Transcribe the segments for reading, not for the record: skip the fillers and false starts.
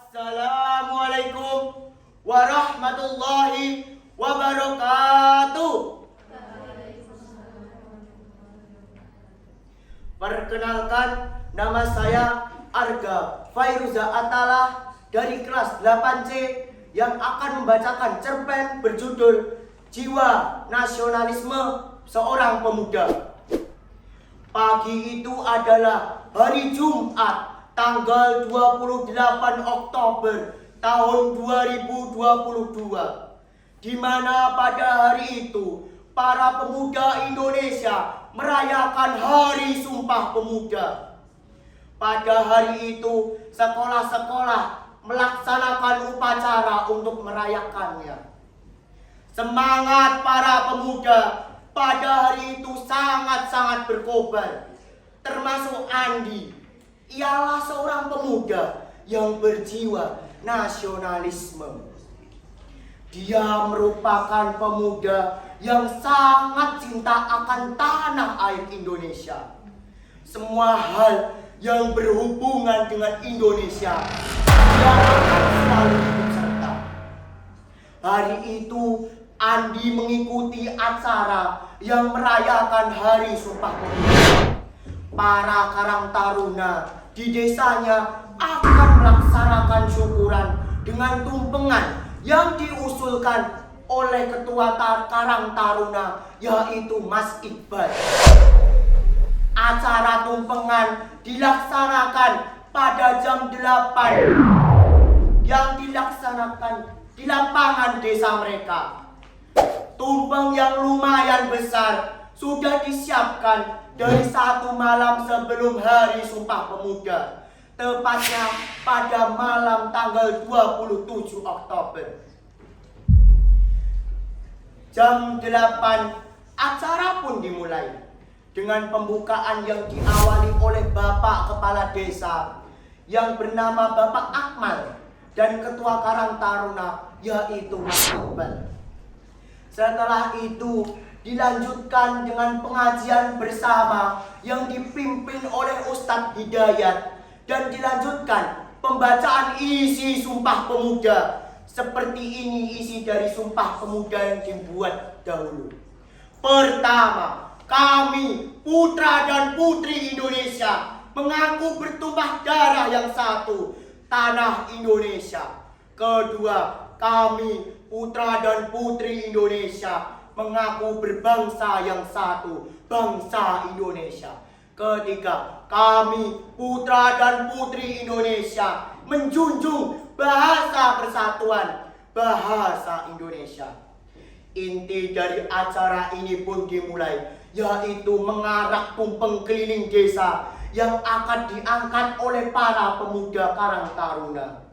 Assalamualaikum warahmatullahi wabarakatuh. Perkenalkan, nama saya Arga Fairuza Atalah dari kelas 8C yang akan membacakan cerpen berjudul Jiwa Nasionalisme Seorang Pemuda. Pagi itu adalah hari Jumat tanggal 28 Oktober tahun 2022, di mana pada hari itu para pemuda Indonesia merayakan Hari Sumpah Pemuda. Pada hari itu sekolah-sekolah melaksanakan upacara untuk merayakannya. Semangat para pemuda pada hari itu sangat-sangat berkobar, termasuk Andi. Ialah seorang pemuda yang berjiwa nasionalisme. Dia merupakan pemuda yang sangat cinta akan tanah air Indonesia. Semua hal yang berhubungan dengan Indonesia, dia akan selalu ikut serta. Hari itu Andi mengikuti acara yang merayakan Hari Sumpah Pemuda. Para karang taruna di desanya akan melaksanakan syukuran dengan tumpengan yang diusulkan oleh ketua karang taruna, yaitu Mas Iqbal. Acara tumpengan dilaksanakan pada jam 8 yang dilaksanakan di lapangan desa mereka. Tumpeng yang lumayan besar sudah disiapkan dari satu malam sebelum Hari Sumpah Pemuda, tepatnya pada malam tanggal 27 Oktober. Jam 8 acara pun dimulai dengan pembukaan yang diawali oleh Bapak Kepala Desa yang bernama Bapak Akmal dan Ketua Karang Taruna, yaitu Mas Iqbal. Setelah itu dilanjutkan dengan pengajian bersama yang dipimpin oleh Ustadz Hidayat, dan dilanjutkan pembacaan isi Sumpah Pemuda. Seperti ini isi dari Sumpah Pemuda yang dibuat dahulu. Pertama, kami putra dan putri Indonesia mengaku bertumpah darah yang satu, tanah Indonesia. Kedua, kami putra dan putri Indonesia mengaku berbangsa yang satu, bangsa Indonesia. Ketiga, kami putra dan putri Indonesia menjunjung bahasa persatuan, bahasa Indonesia. Inti dari acara ini pun dimulai, yaitu mengarak tumpeng keliling desa yang akan diangkat oleh para pemuda Karang Taruna.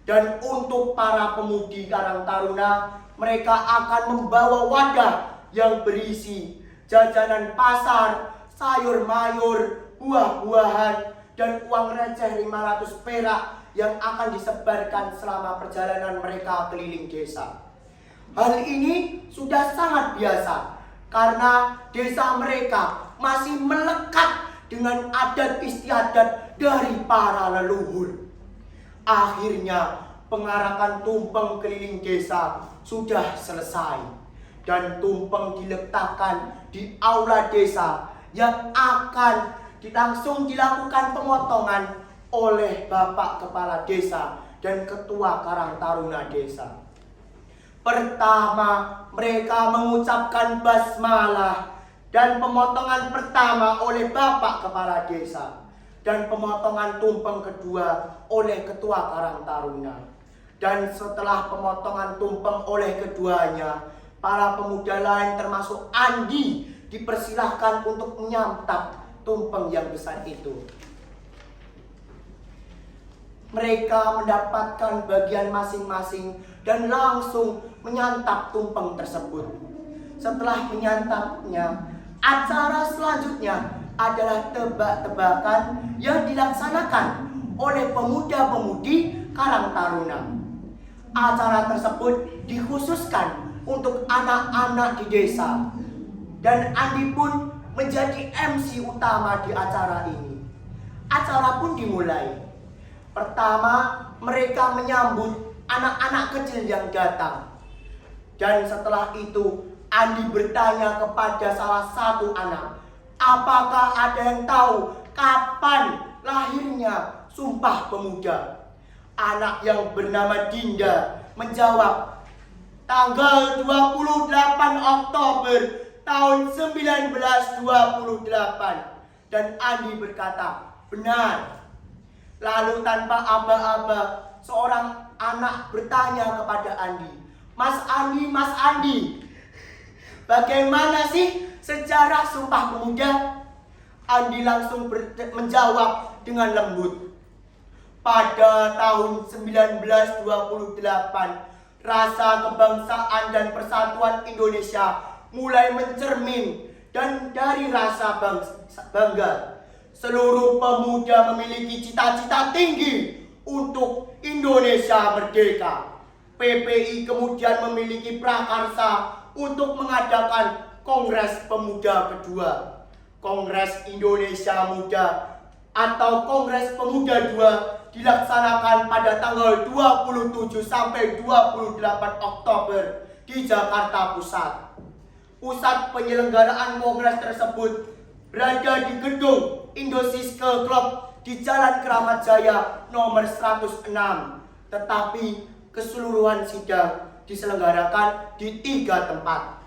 Dan untuk para pemudi Karang Taruna, mereka akan membawa wadah yang berisi jajanan pasar, sayur mayur, buah-buahan, dan uang receh 500 perak yang akan disebarkan selama perjalanan mereka keliling desa. Hal ini sudah sangat biasa karena desa mereka masih melekat dengan adat istiadat dari para leluhur. Akhirnya pengarakan tumpeng keliling desa sudah selesai dan tumpeng diletakkan di aula desa yang akan langsung dilakukan pemotongan oleh Bapak Kepala Desa dan Ketua Karang Taruna Desa. Pertama, mereka mengucapkan basmalah dan pemotongan pertama oleh Bapak Kepala Desa, dan pemotongan tumpeng kedua oleh Ketua Karang Taruna. Dan setelah pemotongan tumpeng oleh keduanya, para pemuda lain termasuk Andi dipersilahkan untuk menyantap tumpeng yang besar itu. Mereka mendapatkan bagian masing-masing dan langsung menyantap tumpeng tersebut. Setelah menyantapnya, acara selanjutnya adalah tebak-tebakan yang dilaksanakan oleh pemuda-pemudi Karang Taruna. Acara tersebut dikhususkan untuk anak-anak di desa, dan Andi pun menjadi MC utama di acara ini. Acara pun dimulai. Pertama, mereka menyambut anak-anak kecil yang datang. Dan setelah itu Andi bertanya kepada salah satu anak, apakah ada yang tahu kapan lahirnya Sumpah Pemuda? Anak yang bernama Dinda menjawab, tanggal 28 Oktober tahun 1928. Dan Andi berkata, benar. Lalu tanpa aba-aba, seorang anak bertanya kepada Andi, Mas Andi, bagaimana sih sejarah Sumpah Pemuda? Andi langsung menjawab dengan lembut. Pada tahun 1928, rasa kebangsaan dan persatuan Indonesia mulai mencermin, dan dari rasa bangga, seluruh pemuda memiliki cita-cita tinggi untuk Indonesia merdeka. PPI kemudian memiliki prakarsa untuk mengadakan Kongres Pemuda kedua. Kongres Indonesia Muda atau Kongres Pemuda II dilaksanakan pada tanggal 27 sampai 28 Oktober di Jakarta Pusat. Pusat penyelenggaraan kongres tersebut berada di gedung Indosiske Club di Jalan Keramat Jaya nomor 106. Tetapi keseluruhan sidang diselenggarakan di 3 tempat.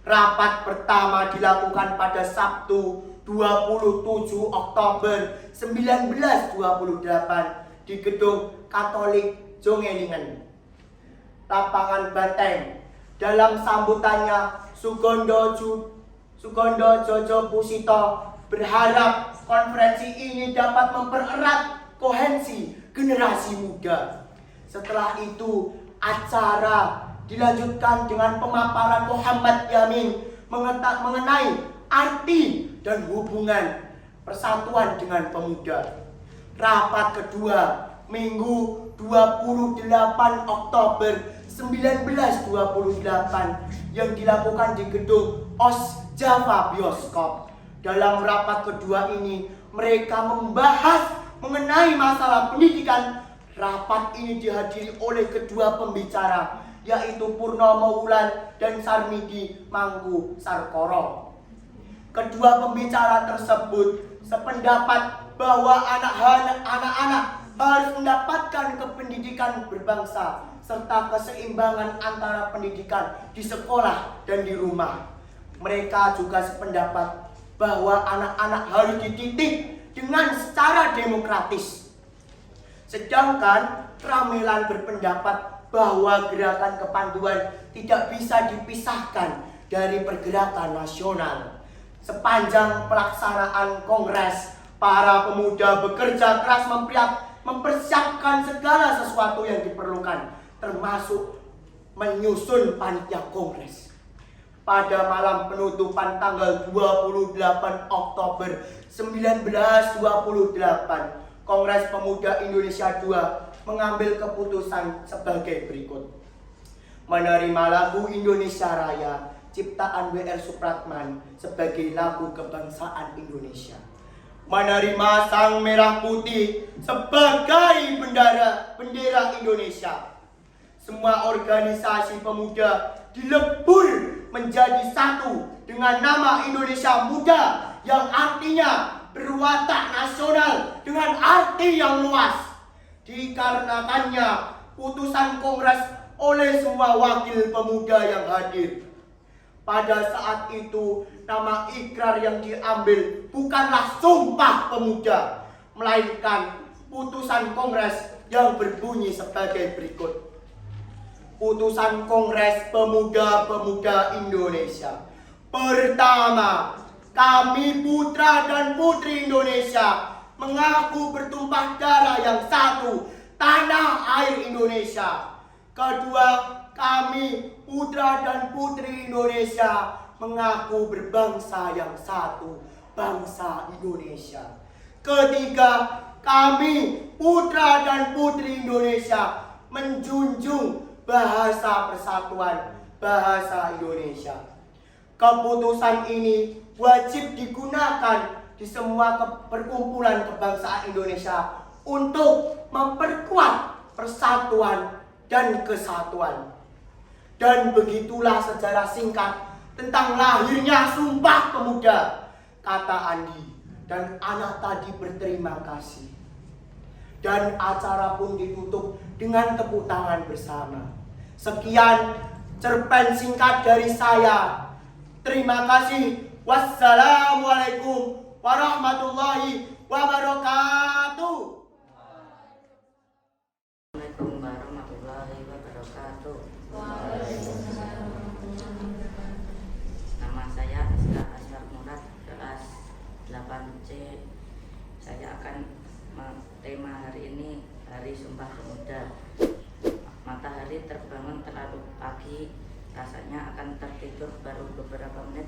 Rapat pertama dilakukan pada Sabtu 27 Oktober 1928 di Gedung Katolik Jongelingen, Lapangan Banteng. Dalam sambutannya, Sugondo Jojo Pusito berharap konferensi ini dapat mempererat kohensi generasi muda. Setelah itu, acara dilanjutkan dengan pemaparan Muhammad Yamin mengenai arti dan hubungan persatuan dengan pemuda. Rapat kedua Minggu 28 Oktober 1928 yang dilakukan di gedung OS Java Bioskop. Dalam rapat kedua ini mereka membahas mengenai masalah pendidikan. Rapat ini dihadiri oleh kedua pembicara, yaitu Purnomo Wulan dan Sarmidi Mangku Sarkoro. Kedua pembicara tersebut sependapat bahwa anak-anak harus mendapatkan kependidikan berbangsa serta keseimbangan antara pendidikan di sekolah dan di rumah. Mereka juga sependapat bahwa anak-anak harus dididik dengan secara demokratis. Sedangkan Ramelan berpendapat bahwa gerakan kepanduan tidak bisa dipisahkan dari pergerakan nasional. Sepanjang pelaksanaan kongres, para pemuda bekerja keras mempersiapkan segala sesuatu yang diperlukan, termasuk menyusun panitia kongres. Pada malam penutupan tanggal 28 Oktober 1928, Kongres Pemuda Indonesia II mengambil keputusan sebagai berikut. Menerima lagu Indonesia Raya ciptaan W.R. Supratman sebagai lagu kebangsaan Indonesia. Menerima Sang Merah Putih sebagai bendera Indonesia. Semua organisasi pemuda dilebur menjadi satu dengan nama Indonesia Muda, yang artinya berwatak nasional dengan arti yang luas. Dikarenakannya putusan kongres oleh semua wakil pemuda yang hadir. Pada saat itu, nama ikrar yang diambil bukanlah Sumpah Pemuda, melainkan putusan kongres yang berbunyi sebagai berikut. Putusan Kongres Pemuda-Pemudi Indonesia. Pertama, kami putra dan putri Indonesia mengaku bertumpah darah yang satu, tanah air Indonesia. Kedua, kami putra dan putri Indonesia mengaku berbangsa yang satu, bangsa Indonesia. Ketiga, kami putra dan putri Indonesia menjunjung bahasa persatuan, bahasa Indonesia. Keputusan ini wajib digunakan di semua perkumpulan kebangsaan Indonesia untuk memperkuat persatuan dan kesatuan. Dan begitulah sejarah singkat tentang lahirnya Sumpah Pemuda, kata Andi. Dan anak tadi berterima kasih. Dan acara pun ditutup dengan tepuk tangan bersama. Sekian cerpen singkat dari saya. Terima kasih. Wassalamualaikum warahmatullahi wabarakatuh. Assalamualaikum warahmatullahi wabarakatuh. Nama saya Iska Asyar Murad, kelas 8C. Saya akan tema hari ini Hari Sumpah Pemuda. Matahari terbangun terlalu pagi, rasanya akan tertidur baru beberapa menit.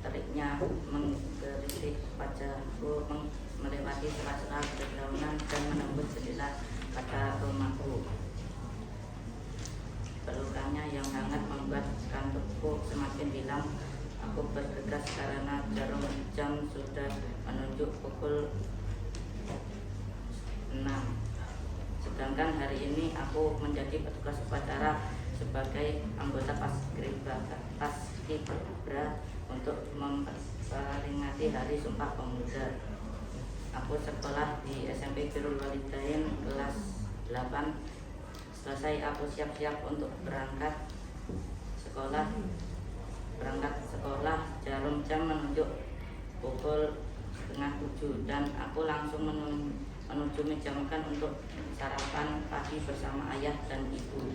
Teriknya menggerisik wajahku, melewati sela-sela dedaunan dan menembus jendela pada rumahku. Pelukannya yang hangat membuat kantukku semakin hilang. Aku bergegas karena jarum jam sudah menunjuk pukul 6. Sedangkan hari ini aku menjadi petugas upacara sebagai anggota Paskibra untuk memperingati Hari Sumpah Pemuda. Aku sekolah di SMP Birrul Walidain kelas 8. Selesai aku siap-siap untuk berangkat sekolah. Jarum jam menunjuk pukul 6:30 dan aku langsung menuju meja makan untuk sarapan pagi bersama ayah dan ibu.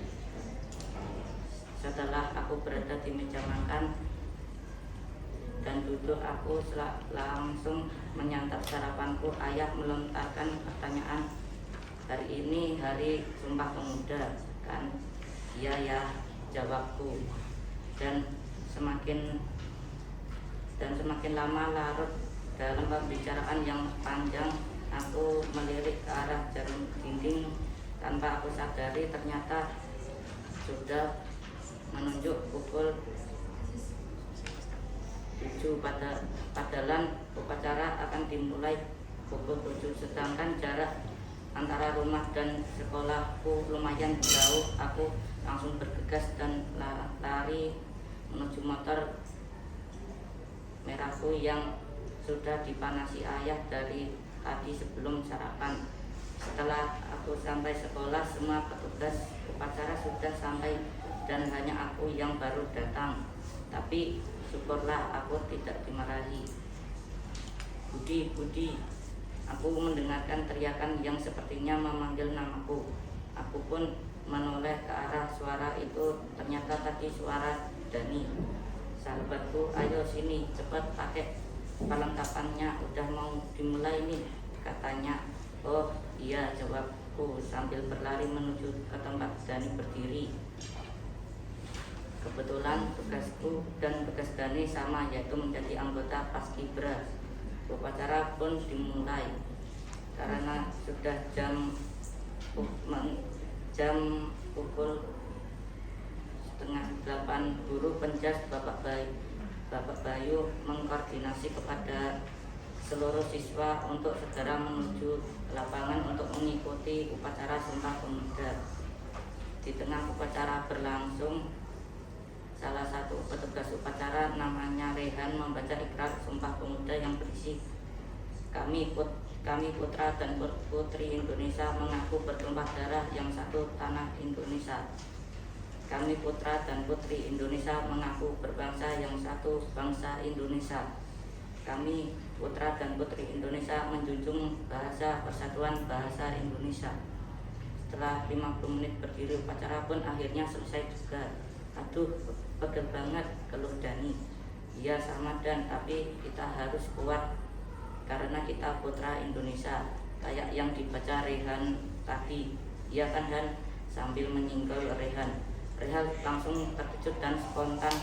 Setelah aku berada di meja makan dan duduk, aku langsung menyantap sarapanku. Ayah melontarkan pertanyaan, "Hari ini hari Sumpah Pemuda, kan?" "Iya ya," jawabku. Dan semakin lama larut dalam pembicaraan yang panjang, aku melirik ke arah jarum dinding. Tanpa aku sadari, ternyata sudah menunjuk pukul 7. Padahal upacara akan dimulai pukul 7, sedangkan jarak antara rumah dan sekolahku lumayan jauh. Aku langsung bergegas dan lari menuju motor merahku yang sudah dipanasi ayah dari tadi sebelum sarapan. Setelah aku sampai sekolah, semua petugas upacara sudah sampai dan hanya aku yang baru datang. Tapi syukurlah aku tidak dimarahi. "Budi, Budi!" Aku mendengarkan teriakan yang sepertinya memanggil namaku. Aku pun menoleh ke arah suara itu. Ternyata tadi suara Dani. "Sahabatku, ayo sini, cepat pakai perlengkapannya, udah mau dimulai nih," katanya. "Oh iya," jawabku sambil berlari menuju ke tempat Dani berdiri. Kebetulan tugasku dan tugas Dani sama, yaitu menjadi anggota Paskibra. Upacara pun dimulai. Karena sudah jam pukul 7:30, guru penjas Bapak Bayu mengkoordinasi kepada seluruh siswa untuk segera menuju lapangan untuk mengikuti upacara Sumpah Pemuda. Di tengah upacara berlangsung, salah satu petugas upacara namanya Rehan membaca ikrar Sumpah Pemuda yang berisi, kami putra dan putri Indonesia mengaku bertumpah darah yang satu tanah Indonesia. Kami putra dan putri Indonesia mengaku berbangsa yang satu bangsa Indonesia. Kami putra dan putri Indonesia menjunjung bahasa persatuan bahasa Indonesia. Setelah 50 menit berdiri, upacara pun akhirnya selesai juga. "Aduh, pegel banget," keluh Dani. "Iya sama Dan, tapi kita harus kuat karena kita putra Indonesia," kayak yang dibaca Rehan tadi. "Iya kan Han?" sambil menyinggol Rehan. Rehan langsung terkejut dan spontan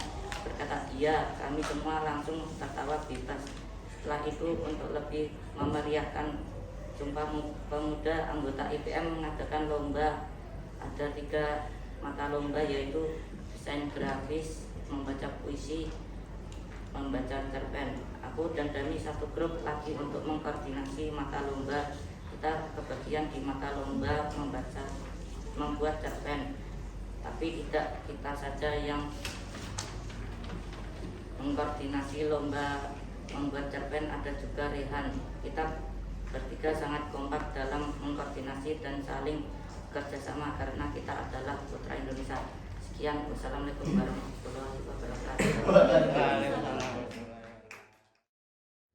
berkata, "Iya." Kami semua langsung tertawa bebas. Setelah itu, untuk lebih memeriahkan Sumpah Pemuda, anggota IPM mengadakan lomba. Ada 3 mata lomba, yaitu desain grafis, membaca puisi, membaca cerpen. Aku dan Dani satu grup lagi untuk mengkoordinasi mata lomba. Kita kita kebagian di mata lomba membuat cerpen. Tapi tidak kita saja yang mengkoordinasi lomba membuat cerpen, ada juga Rehan. Kita bertiga sangat kompak dalam mengkoordinasi dan saling kerjasama karena kita adalah putra Indonesia. Sekian, wassalamualaikum warahmatullahi wabarakatuh.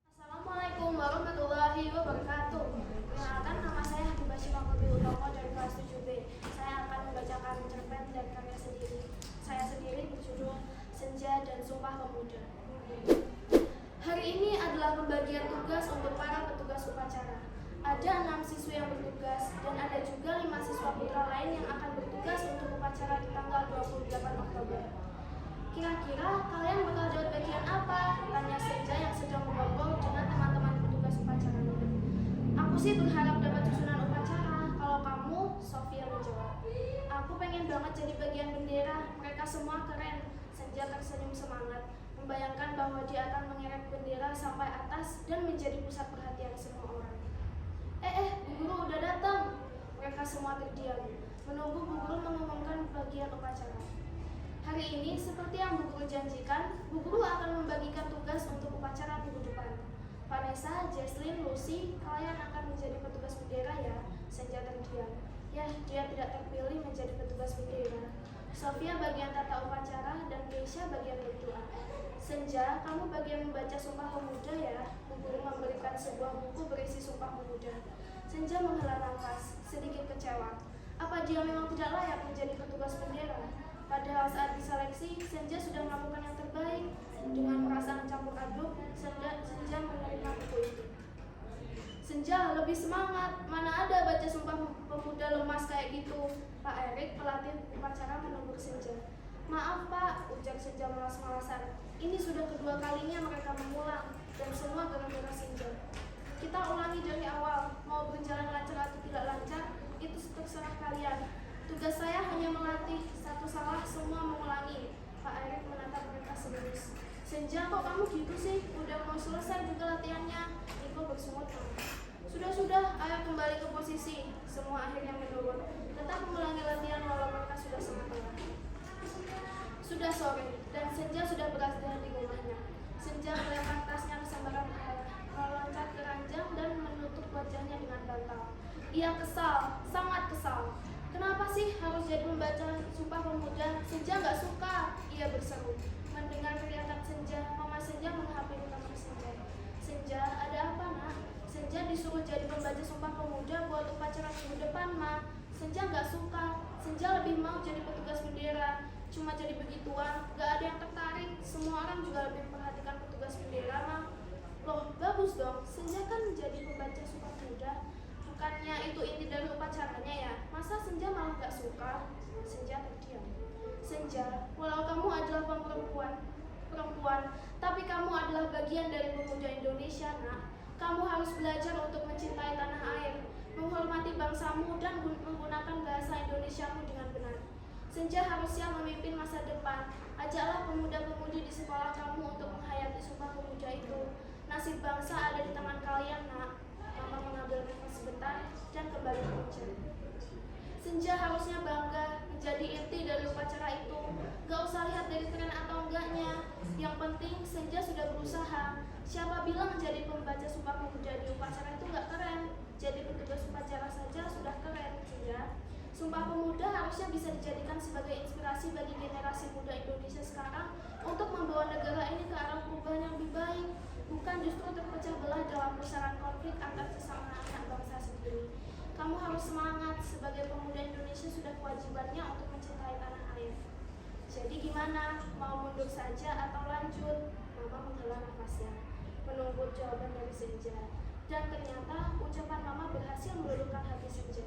Assalamualaikum warahmatullahi wabarakatuh. Perkenalkan, nama saya Habibah Syimakuti Utomo dari kelas 7B. Saya akan membacakan cerpen dan karya sendiri. Saya sendiri berjudul Senja dan Sumpah Pemuda. Hari ini adalah pembagian tugas untuk para petugas upacara. Ada 6 siswa yang bertugas dan ada juga 5 siswa putra lain yang akan bertugas untuk upacara di tanggal 28 Oktober. Kira-kira kalian bakal jawab bagian apa? Tanya Senja yang sedang mengobrol dengan teman-teman petugas upacaranya. Aku sih berharap dapat susunan upacara. Kalau kamu, Sofia menjawab. Aku pengen banget jadi bagian bendera. Mereka semua keren. Senja tersenyum semangat, membayangkan bahwa dia akan mengerek bendera sampai atas dan menjadi pusat perhatian semua orang. Bu Guru udah datang. Mereka semua terdiam, menunggu Bu Guru mengumumkan bagian upacara. Hari ini, seperti yang Bu Guru janjikan, Bu Guru akan membagikan tugas untuk upacara minggu depan. Vanessa, Jesslyn, Lucy, kalian akan menjadi petugas bendera ya? Senja terdiam. Ya, dia tidak terpilih menjadi petugas bendera. Sofia bagian tata upacara dan Keisha bagian berdoa. Senja, kamu bagian membaca Sumpah Pemuda ya? Bu Guru memberikan sebuah buku berisi Sumpah Pemuda. Senja menghela nafas, sedikit kecewa. Apa dia memang tidak layak menjadi petugas bendera? Padahal saat diseleksi, Senja sudah melakukan yang terbaik. Dengan perasaan campur aduk, Senja menerima buku itu. Senja, lebih semangat. Mana ada baca Sumpah Pemuda lemas kayak gitu. Pak Erik, pelatih upacara, menegur Senja. Maaf Pak, ujar Senja malas-malasan. Ini sudah kedua kalinya mereka mengulang, dan semua gara-gara Senja. Kita ulangi dari awal, mau berjalan lancar atau tidak lancar, itu terserah kalian. Tugas saya hanya melatih, satu salah semua mengulangi. Pak Erik menatap mereka serius. Senja, kok kamu gitu sih? Udah mau selesai juga latihannya. Niko bersungut. Sudah, ayo kembali ke posisi. Semua akhirnya menurun. Tetap mengulangi latihan walau mereka sudah sangat lelah. Sudah sore, dan Senja sudah berada di rumahnya. Senja melempar tasnya ke sambaran arah, meloncat ke ranjang dan menutup wajahnya dengan bantal. Ia kesal, sangat kesal. Kenapa sih harus jadi membaca Sumpah Pemuda? Senja nggak suka, ia berseru. Mendengar teriakan Senja, Mama Senja menghampiri kamar Senja. Senja, ada apa nak? Senja disuruh jadi pembaca Sumpah Pemuda buat upacara minggu depan, Ma. Senja nggak suka. Senja lebih mau jadi petugas bendera. Cuma jadi begituan, nggak ada yang tertarik. Semua orang juga lebih memperhatikan petugas bendera, Ma. Loh, bagus dong. Senja kan jadi pembaca Sumpah Pemuda. Bukannya itu inti dari upacaranya ya? Masa Senja malah gak suka? Senja terdiam. Senja, walau kamu adalah perempuan, tapi kamu adalah bagian dari pemuda Indonesia, nak. Kamu harus belajar untuk mencintai tanah air, menghormati bangsamu dan menggunakan bahasa Indonesiamu dengan benar. Senja harus siap memimpin masa depan. Ajaklah pemuda-pemudi di sekolah kamu untuk menghayati Sumpah Pemuda itu. Nasib bangsa ada di tangan kalian, nak. Mama mengambil nafas sebentar dan kembali bekerja. Senja harusnya bangga menjadi inti dari upacara itu. Gak usah lihat dari tren atau enggaknya. Yang penting Senja sudah berusaha. Siapa bilang jadi pembaca Sumpah Pemuda di upacara itu gak keren? Jadi petugas upacara saja sudah keren, Senja. Sumpah Pemuda harusnya bisa dijadikan sebagai inspirasi bagi generasi muda Indonesia sekarang untuk membawa negara ini ke arah perubahan yang lebih baik. Bukan justru terpecah belah dalam pusaran konflik antar sesama anak bangsa sendiri. Kamu harus semangat, sebagai pemuda Indonesia sudah kewajibannya untuk mencintai tanah air. Jadi gimana? Mau mundur saja atau lanjut? Mama menghela nafasnya, menunggu jawaban dari Senja. Dan ternyata ucapan Mama berhasil meluluhkan hati Senja.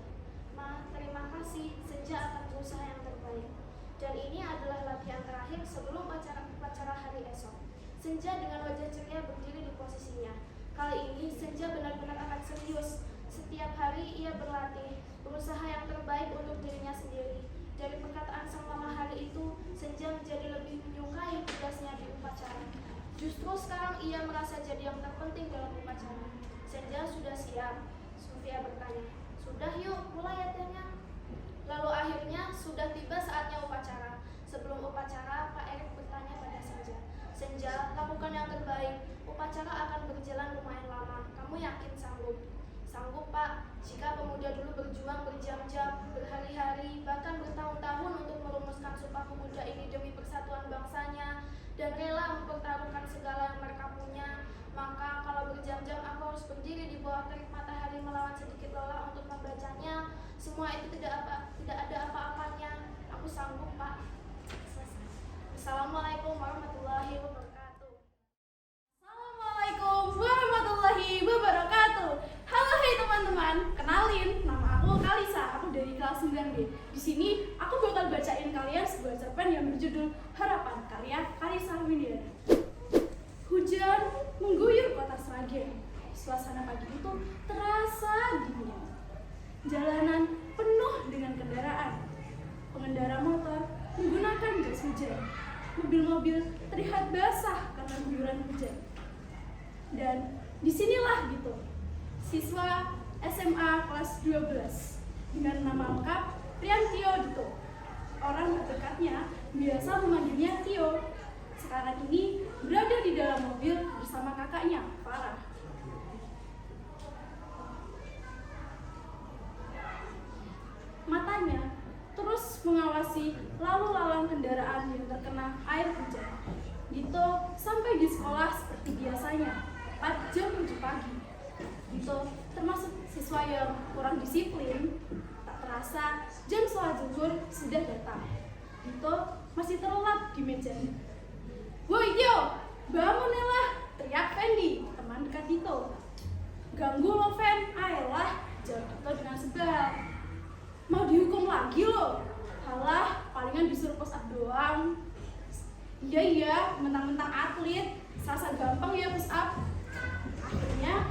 Ma, terima kasih, Senja akan berusaha yang terbaik. Dan ini adalah latihan terakhir sebelum upacara hari esok. Senja dengan wajah ceria berdiri di posisinya. Kali ini Senja benar-benar akan serius. Setiap hari ia berlatih, berusaha yang terbaik untuk dirinya sendiri. Dari perkataan sang mama hari itu, Senja menjadi lebih menyukai tugasnya di upacara. Justru sekarang ia merasa jadi yang terpenting dalam upacara. Senja sudah siap. Sofia bertanya. Sudah yuk, mulai latihannya. Lalu akhirnya sudah tiba saatnya upacara. Sebelum upacara, Pak Erik bertanya pada Senja. Senja, lakukan yang terbaik. Upacara akan berjalan lumayan lama. Kamu yakin sanggup? Sanggup, Pak. Jika pemuda dulu berjuang berjam-jam, berhari-hari, bahkan bertahun-tahun untuk merumuskan Sumpah Pemuda ini demi persatuan bangsanya, dan rela mempertaruhkan segala yang mereka punya, maka kalau berjam-jam aku harus berdiri di bawah terik matahari melawan sedikit lelah untuk membacanya. Semua itu tidak ada apa-apanya. Aku sanggup, Pak. Assalamualaikum warahmatullahi wabarakatuh. Assalamualaikum warahmatullahi wabarakatuh. Halo hai teman-teman, kenalin, nama aku Kalisa, aku dari kelas 9B. Di sini aku bakal bacain kalian sebuah cerpen yang berjudul Harapan, karya Kalisa Windiana. Hujan mengguyur kota Sragen. Suasana pagi itu terasa dingin. Jalanan penuh dengan kendaraan. Pengendara motor menggunakan jas hujan. Mobil-mobil terlihat basah karena guyuran hujan. Dan disinilah gitu, siswa SMA kelas 12 dengan nama lengkap Priantio Dito. Orang terdekatnya biasa memanggilnya Tio. Sekarang ini berada di dalam mobil bersama kakaknya, Farah. Matanya terus mengawasi lalu lalang kendaraan yang terkena air hujan. Dito sampai di sekolah seperti biasanya, 4 jam 7 pagi. Dito termasuk siswa yang kurang disiplin. Tak terasa jam sholat zuhur sudah datang. Dito masih terlelap di mejanya. "Woi Tio, bangunlah!" teriak Fendi, teman dekat Dito. "Ganggu lo Fen." "Ayolah," jawab Dito dengan sebal. "Mau dihukum lagi lo?" "Halah, palingan disuruh push up doang." Iya, mentang-mentang atlet, serasa gampang ya push up. Akhirnya,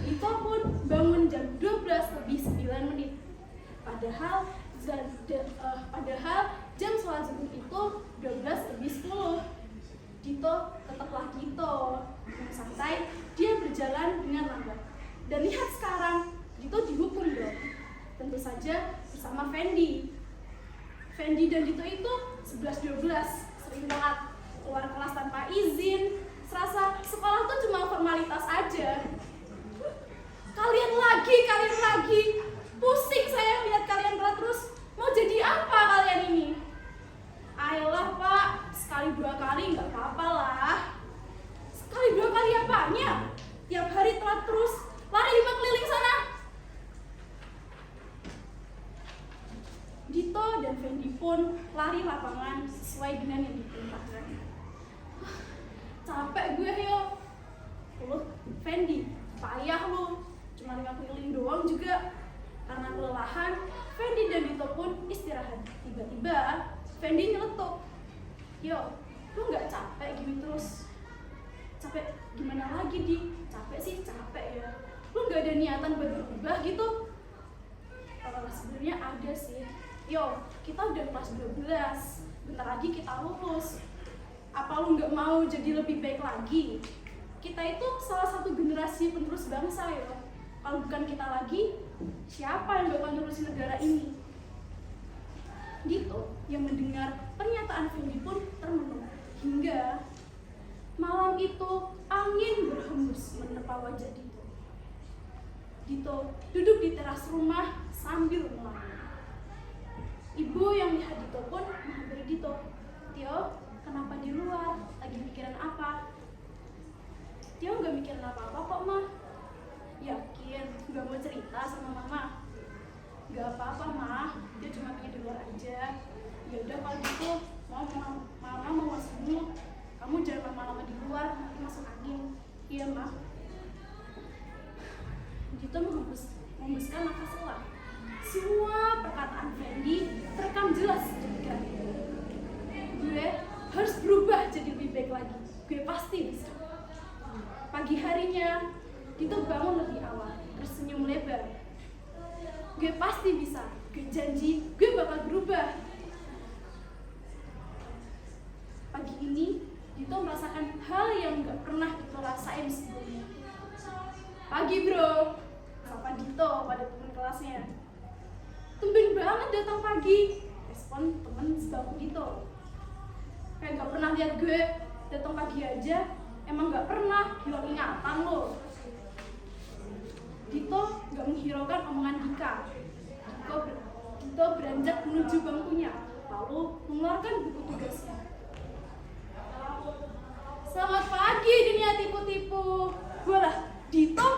Dito pun bangun jam 12:09. Padahal jam sholat zuhur itu 12:10. Dito tetaplah Dito. Dengan santai, dia berjalan dengan lambat. Dan lihat sekarang, Dito dihukum dong. Tentu saja bersama Fendi. Fendi dan Dito itu 11-12, sering telat, keluar kelas tanpa izin. Serasa sekolah tuh cuma formalitas aja. Kalian lagi. Pusing saya lihat kalian telat terus. Mau jadi apa kalian ini? Ayolah Pak, sekali 2 kali nggak apa-apa lah. Sekali 2 kali apanya? Tiap hari telat terus, lari 5 keliling sana. Dito dan Fendi pun lari lapangan sesuai dengan yang diperintahkan. Capek gue yo. Lu Fendi, payah lu. Cuma 5 keliling doang juga. Karena kelelahan, Fendi dan Dito pun istirahat. Tiba-tiba Fendi nyeletuk. "Yo, lu nggak capek gini terus?" "Capek gimana lagi, Di? Capek sih capek ya. Lu nggak ada niatan buat berubah gitu?" Sebenarnya ada sih. "Yo, kita udah kelas 12, bentar lagi kita lulus. Apa lu nggak mau jadi lebih baik lagi? Kita itu salah satu generasi penerus bangsa ya. Kalau bukan kita lagi, siapa yang bakal nerusin negara ini?" Dito yang mendengar pernyataan Fendi pun termenung. Hingga malam itu angin berhembus menerpa wajah Dito. Dito duduk di teras rumah sambil melamun. Ibu yang lihat Dito pun menghampiri Dito. "Tio, kenapa di luar? Lagi mikirin apa?" "Tio nggak mikirin apa-apa kok, Ma." "Yakin? Nggak mau cerita sama Mama?" "Nggak apa-apa, Ma. Dia cuma pengen di luar aja." "Ya udah kalau gitu, Mama mau masuk dulu. Kamu jangan lama-lama di luar, nanti masuk angin." "Iya, Ma." Dito menghembuskan nafas lelah. Semua perkataan Fendi terekam jelas di pikirannya. "Gue harus berubah jadi lebih baik lagi. Gue pasti bisa." Pagi harinya, Dito bangun lebih awal, tersenyum lebar. "Gue pasti bisa. Gue janji, gue bakal berubah." Pagi ini, Dito merasakan hal yang gak pernah Dito rasain sebelumnya. "Pagi bro," sapa Dito pada pagi, respon temen sebangku Dito. Kayak gak pernah lihat gue datang pagi aja, emang gak pernah hilang ingatan lo. Dito gak menghiraukan omongan Dika. Dito beranjak menuju bangkunya, lalu mengeluarkan buku tugasnya. Selamat pagi dunia tipu-tipu. Walah, Dito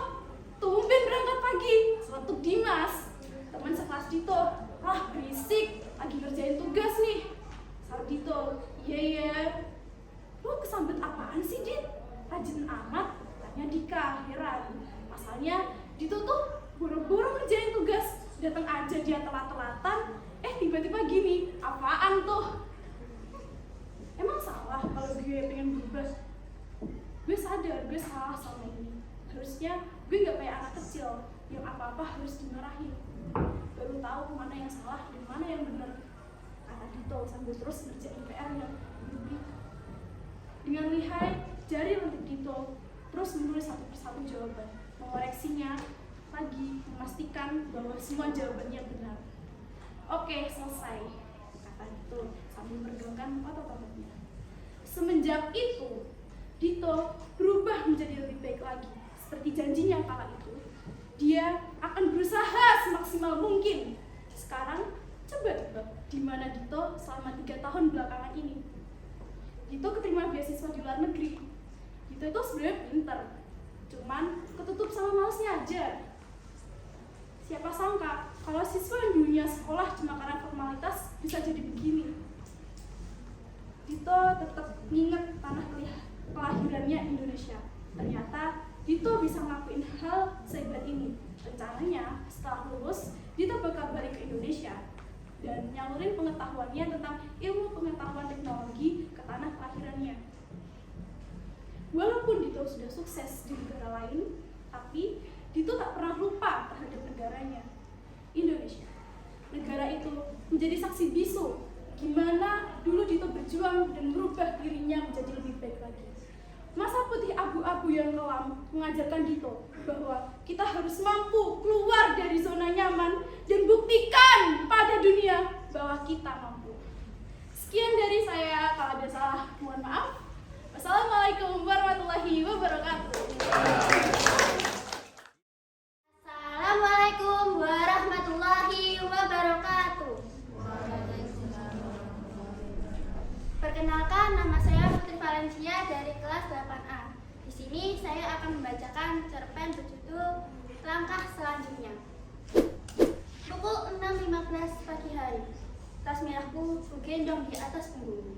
tumben berangkat pagi. Selatuk Dimas, teman sekelas Dito. Ah, berisik, lagi ngerjain tugas nih. Saat Dito, iya. Lu kesambet apaan sih, Dit? Rajin amat, tanya Dika, heran. Masalahnya, Dito tuh buru-buru ngerjain tugas. Datang aja dia telat-telatan, tiba-tiba gini, apaan tuh? Emang salah kalau gue pengen berubah? Gue sadar gue salah sama ini. Harusnya gue gak kayak anak kecil yang apa-apa harus dimarahin. Baru tahu mana yang salah dan mana yang benar, kata Dito sambil terus ngerjain PR yang lebih. Dengan lihai, jari lentik Dito terus menulis satu persatu jawaban, mengoreksinya lagi, memastikan bahwa semua jawabannya benar. Oke, selesai, kata Dito sambil meregangkan otot-ototnya. Semenjak itu, Dito berubah menjadi lebih baik lagi. Seperti janjinya kala itu, dia akan berusaha semaksimal mungkin. Sekarang, coba tebak di mana Dito selama 3 tahun belakangan ini. Dito keterima beasiswa di luar negeri. Dito itu sebenarnya pinter, cuman ketutup sama malesnya aja. Siapa sangka kalau siswa yang dulunya sekolah cuma karena formalitas bisa jadi begini. Dito tetap nginget tanah kelahirannya Indonesia. Ternyata Dito bisa ngelakuin hal sehebat ini. Rencananya setelah lulus, Dito bakal balik ke Indonesia dan nyalurin pengetahuannya tentang ilmu pengetahuan teknologi ke tanah kelahirannya. Walaupun Dito sudah sukses di negara lain, tapi Dito tak pernah lupa terhadap negaranya, Indonesia. Negara itu menjadi saksi bisu gimana dulu Dito berjuang dan merubah dirinya menjadi lebih baik lagi. Masa putih abu-abu yang kelam mengajarkan Dito bahwa kita harus mampu keluar dari zona nyaman dan buktikan pada dunia bahwa kita mampu. Sekian dari saya, kalau ada salah mohon maaf. Wassalamualaikum warahmatullahi wabarakatuh. Assalamualaikum warahmatullahi wabarakatuh. Perkenalkan, nama saya Putri Valencia dari kelas 8A. Di sini saya akan membacakan cerpen berjudul Langkah Selanjutnya. Pukul 6.15 pagi hari, tas merahku kugendong di atas punggungku.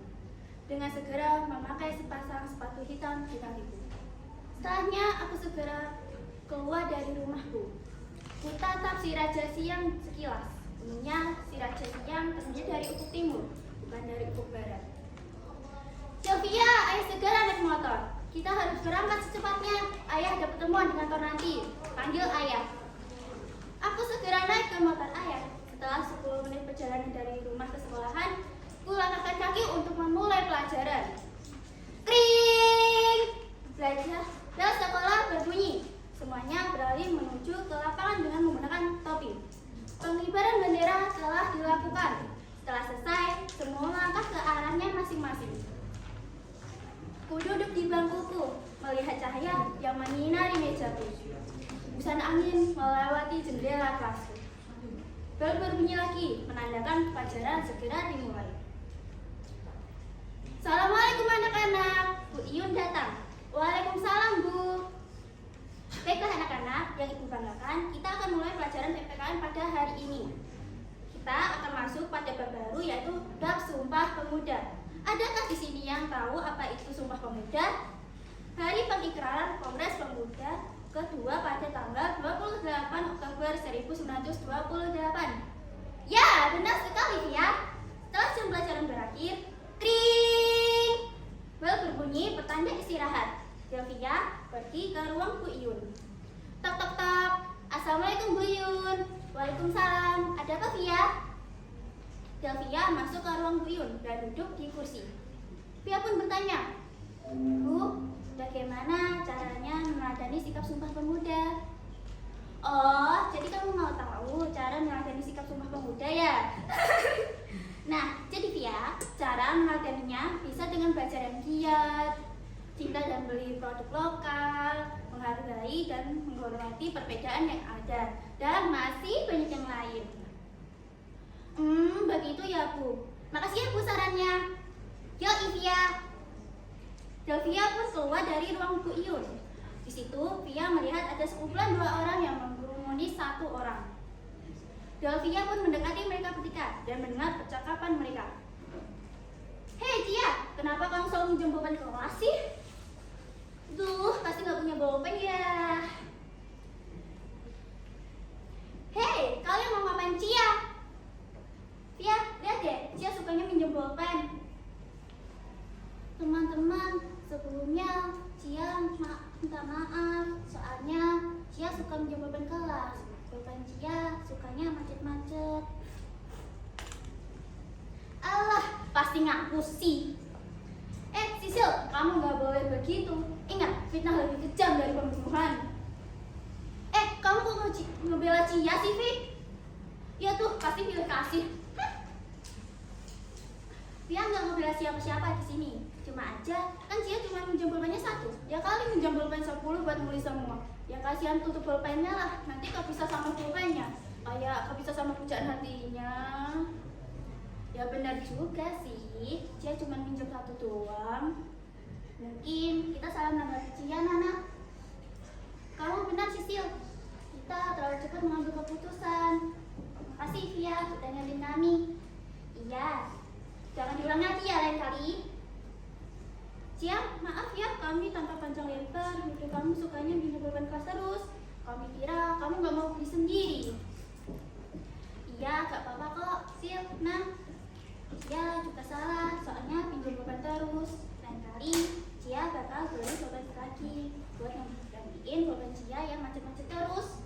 Dengan segera memakai sepasang sepatu hitam di kakiku. Setelahnya aku segera keluar dari rumahku. Ku tatap si Raja Siang sekilas. Untungnya si Raja Siang terdiri dari ufuk timur, bukan dari ufuk barat. Sylvia, ayo segera naik motor. Kita harus berangkat secepatnya. Ayah ada pertemuan dengan Tor nanti. Panggil ayah. Aku segera naik ke motor ayah. Setelah 10 menit perjalanan dari rumah ke sekolahan, ku langkahkan kaki untuk memulai pelajaran. Kring! Bel sekolah berbunyi. Semuanya beralih menuju ke lapangan dengan menggunakan topi. Pengibaran bendera telah dilakukan. Setelah selesai, semua langkah ke arahnya masing-masing. Ku duduk di bangkuku, melihat cahaya yang menyinari mejaku. Busan angin melewati jendela kelasku. Bel berbunyi lagi, menandakan pelajaran segera dimulai. Assalamualaikum anak-anak, Bu Iyun datang. Waalaikumsalam, Bu. Baiklah anak-anak, yang Ibu banggakan, kita akan mulai pelajaran PPKN pada hari ini. Kita akan masuk pada bab baru, yaitu bab Sumpah Pemuda. Adakah di sini yang tahu apa itu Sumpah Pemuda? Hari pengikraran Kongres Pemuda kedua pada tanggal 28 Oktober 1928. Ya, benar sekali ya. Setelah jam pelajaran berakhir, kring! Bel berbunyi pertanda istirahat. Sylvia pergi ke ruang Bu Iyun. Tok tok tok. Assalamualaikum Bu Iyun. Waalaikumsalam. Ada apa Via? Sylvia masuk ke ruang Bu Iyun dan duduk di kursi. Via pun bertanya, Bu, bagaimana caranya meneladani sikap Sumpah Pemuda? Oh, jadi kamu mau tahu cara meladeni sikap Sumpah Pemuda ya? Nah, jadi Via, cara meladeninya bisa dengan belajar yang giat, cinta dan beli produk lokal, menghargai dan menghormati perbedaan yang ada, dan masih banyak yang lain. Begitu ya Bu. Makasih ya Bu sarannya. Yuk Via. Delvia pun keluar dari ruang Bu Iyun. Di situ Via melihat ada sekumpulan 2 orang yang mengerumuni 1 orang. Delvia pun mendekati mereka bertiga dan mendengar percakapan mereka. Hei Cia, kenapa kamu selalu minjem bolpen kelas sih? Duh, pasti gak punya bolpen ya. Hei, kalian mau ngapain Cia? Via, lihat deh, Cia sukanya minjem bolpen. Teman-teman, sebelumnya Cia minta maaf, soalnya Cia suka minjem bolpen kelas. Bolpen Cia sukanya macet-macet. Alah, pasti ngaku sih. Sisil, kamu gak boleh begitu. Ingat, fitnah lebih kejam dari pembunuhan. Kamu kok ngebela Cia sih, Vi? Ya tuh, pasti pilih kasih. Dia nggak ngebela siapa-siapa di sini. Cuma aja, kan Cia cuma minjem bolpennya 1. Ya kali minjem bolpen 10 buat nulis semua. Ya kasihan tutup bolpennya lah. Nanti kepisah sama bolpennya. Kayak kepisah sama pujaan hatinya. Ya benar juga sih. Cia cuma minjem 1 doang. Mungkin kita salah menanggapi Cia, Nana. Kamu benar, Sisil. Kita terlalu cepat mengambil keputusan. Makasih, Via, sudah nyalin kami. Iya. Jangan diulang lagi ya lain kali. Cia, maaf ya kami tanpa panjang lebar mikir kamu sukanya minjem bolpen kelas terus. Kami kira kamu gak mau beli sendiri. Iya, gak apa-apa kok, Sil. Nah, Cia juga salah, soalnya pinjam bolpen terus. Lain kali, Cia bakal beli bolpen lagi buat gantiin bolpen Cia yang macet-macet terus.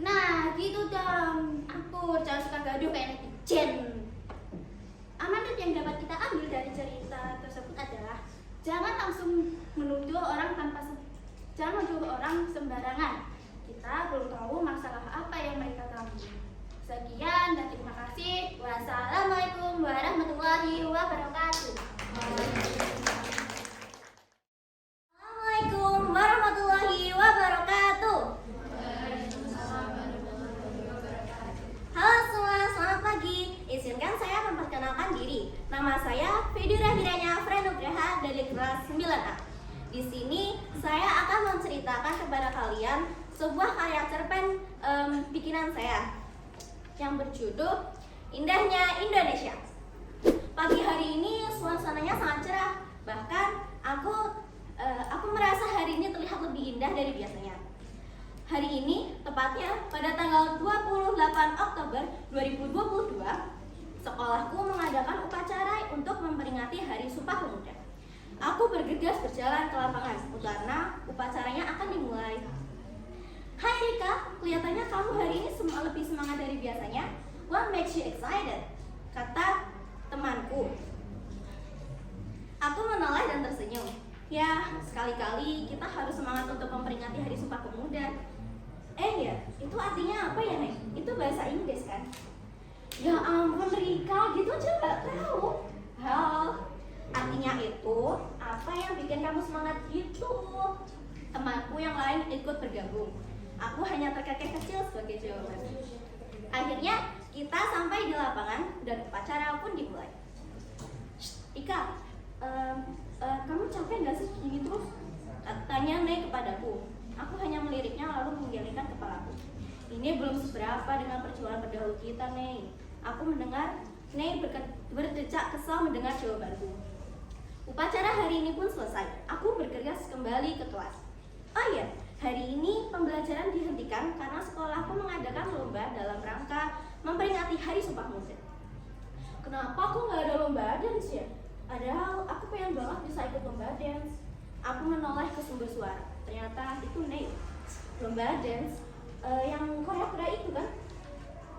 Nah, gitu dong. Akur, jangan suka gaduh kayak netizen. Amanat yang dapat kita ambil dari cerita tersebut adalah jangan langsung menuduh orang sembarangan. Kita belum tahu masalah apa yang mereka alami. Sekian dan terima kasih. Wassalamualaikum warahmatullahi wabarakatuh. Assalamualaikum warahmatullahi wabarakatuh. Halo semua, selamat pagi. Izinkan saya memperkenalkan diri. Nama saya Fedira Hiranya Frenugraha dari kelas 9A. Di sini saya akan menceritakan kepada kalian sebuah karya cerpen bikinan saya yang berjudul Indahnya Indonesia. Pagi hari ini suasananya sangat cerah. Bahkan aku merasa hari ini terlihat lebih indah dari biasanya. Hari ini, tepatnya pada tanggal 28 Oktober 2022, sekolahku mengadakan upacara untuk memperingati Hari Sumpah Pemuda. Aku bergegas berjalan ke lapangan karena upacaranya akan dimulai. Hai Rika, kelihatannya kamu hari ini lebih semangat dari biasanya. What makes you excited? Kata temanku. Aku menoleh dan tersenyum. Ya, sekali-kali kita harus semangat untuk memperingati Hari Sumpah Pemuda. Ya, itu artinya apa ya, Neng? Itu bahasa Inggris kan? Ya ampun Rika, gitu aja gak tahu. Artinya itu, apa yang bikin kamu semangat gitu? Temanku yang lain ikut bergabung. Aku hanya terkekeh kecil sebagai jawaban. Akhirnya, kita sampai di lapangan dan upacara pun dimulai. Rika, kamu capek gak sih gini terus? Tanya Neng kepadaku. Aku hanya meliriknya lalu menggelengkan kepalaku. Ini belum seberapa dengan perjuangan pendahulu kita, Ney. Aku mendengar Ney berdecak kesal mendengar jawabanku. Upacara hari ini pun selesai. Aku bergegas kembali ke kelas. Oh iya, hari ini pembelajaran dihentikan karena sekolahku mengadakan lomba dalam rangka memperingati Hari Sumpah Pemuda. Kenapa aku nggak ada lomba dance ya? Padahal aku pengen banget bisa ikut lomba dance. Aku menoleh ke sumber suara. Ternyata itu Ney. Lomba dance yang Korea itu kan?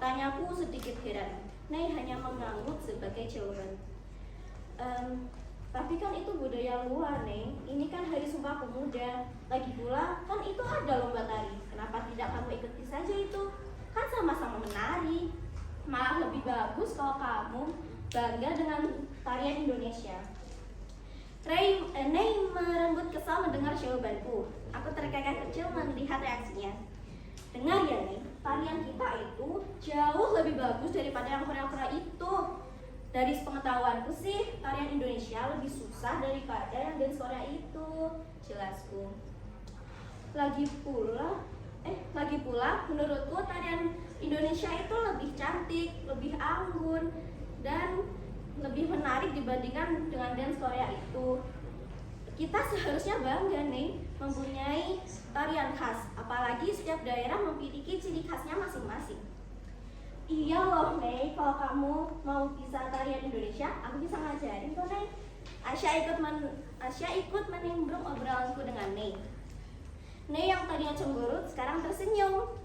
Tanyaku sedikit heran. Ney hanya mengangguk sebagai jawaban. Tapi kan itu budaya luar, Neng. Ini kan Hari Sumpah Pemuda. Lagi pula kan itu ada lomba tari. Kenapa tidak kamu ikuti saja itu? Kan sama-sama menari. Malah lebih bagus kalau kamu bangga dengan tarian Indonesia. Ney merenggut kesal mendengar jawabanku. Aku terkekeh kecil melihat reaksinya. Dengar ya, Ney, tarian kita itu jauh lebih bagus daripada yang Korea-Korea itu. Dari pengetahuanku sih, tarian Indonesia lebih susah daripada yang dance Korea itu, jelasku. Lagi pula, menurutku tarian Indonesia itu lebih cantik, lebih anggun, dan lebih menarik dibandingkan dengan dance Korea itu. Kita seharusnya bangga nih mempunyai tarian khas, apalagi setiap daerah memiliki ciri khasnya masing-masing. Iya loh, Mei, kalau kamu mau bisa tarian Indonesia, aku bisa ngajarin kok, Mei. Asya ikut menimbrung obrolanku dengan Mei. Mei yang tadinya cemberut sekarang tersenyum.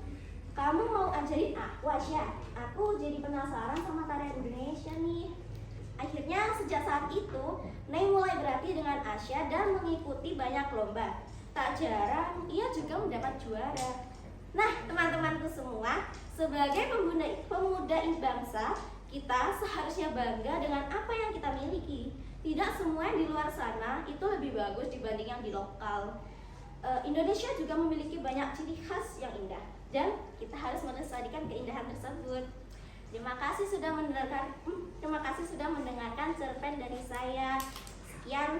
Kamu mau ajarin aku, Asya? Aku jadi penasaran sama tarian Indonesia nih. Akhirnya sejak saat itu, Mei mulai berlatih dengan Asya dan mengikuti banyak lomba. Tak jarang, ia juga mendapat juara. Nah, teman-temanku semua, sebagai pemuda bangsa, kita seharusnya bangga dengan apa yang kita miliki. Tidak semua yang di luar sana itu lebih bagus dibanding yang di lokal. Indonesia juga memiliki banyak ciri khas yang indah, dan kita harus melestarikan keindahan tersebut. Terima kasih sudah mendengarkan cerpen dari saya. Sekian.